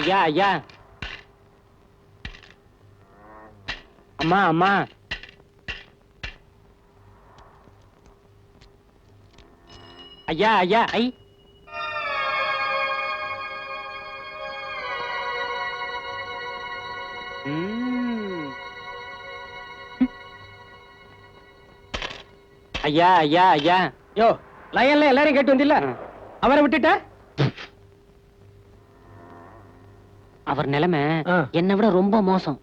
ஐயா ஐயா, அம்மா அம்மா, ஐயா ஐயா, ஐ ஐயா ஐயா ஐயா. யோ, லயன்ல எல்லாரையும் கேட்டு வந்தில்ல, அவரை விட்டுட்ட? அவர் நிலைமை என்னை விட ரொம்ப மோசம்.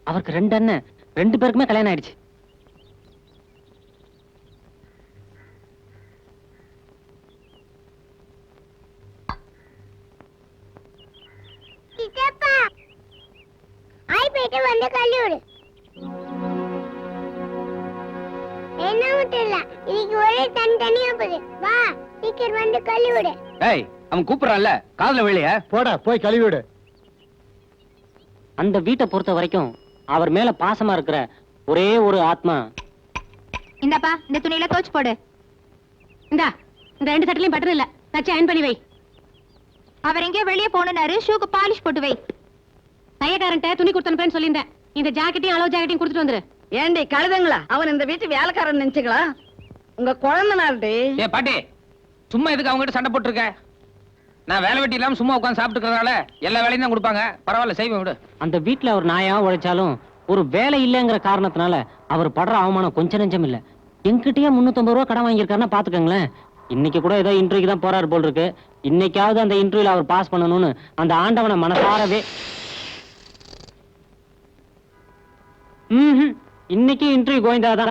அவருக்கு 2 அண்ணன், 2 பேருக்குமே கல்யாணம் ஆயிடுச்சு. வந்து கல்லூரி என்ன விட்டுல இன்னைக்கு ஒரே தனியா போகுது. வா சீக்கிரம் வந்து கல்லூரி. ஏய், அவன் கூப்பிடுறான்ல, காதுல விளைய போடா, போய் கழுவிடு. அந்த வீட்டை பொறுத்த வரைக்கும் அவர் மேல பாசமா இருக்கிற ஒரே ஒரு ஆத்மா. இந்தாப்பா, இந்த துணியில தோச்சு போடு. இந்தா, இந்த 2 சட்டிலையும் பட்டர் இல்ல, தச்சு அயன் பண்ணி வை. அவர் எங்கேயோ வெளியே போனாரு, ஷூக்கு பாலிஷ் போட்டு வை. தையக்காரன்ட்ட துணி கொடுத்தனுப்பேன்னு சொல்லியிருந்தேன். இந்த ஜாக்கெட்டையும் அளவு ஜாக்கெட்டையும் கொடுத்துட்டு வந்துரு. ஏண்டி கழுதுங்களா, அவன் இந்த வீட்டு வேலைக்காரன் நினைச்சுங்களா? உங்க குழந்தைனாருடி. ஏ பாட்டி, சும்மா எதுக்கு அவங்க கிட்ட சண்டை போட்டுருக்க? நான் வேலை வெட்டி இல்லாம சும்மா உட்காந்து சாப்பிட்டுக்கிறதுனால எல்லா வேலையும் தான் கொடுப்பாங்க. பரவாயில்ல, செய்வேன் விடு. அந்த வீட்டுல அவர் நாயா உழைச்சாலும் ஒரு வேலை இல்லைங்கிற காரணத்தினால அவர் படுற அவமானம் கொஞ்சம் நெஞ்சம் இல்ல. என்கிட்டயே 350 ரூபா கடன் வாங்கியிருக்காருன்னா பாத்துக்கங்களேன். இன்னைக்கு கூட ஏதோ இன்டர்வியூக்கு தான் போறாரு போல் இருக்கு. இன்னைக்காவது அந்த இன்டர்வியூல அவர் பாஸ் பண்ணணும்னு அந்த ஆண்டவனை மனசாரவே. இன்னைக்கு இன்டர்வியூ கோவிந்தாதான்.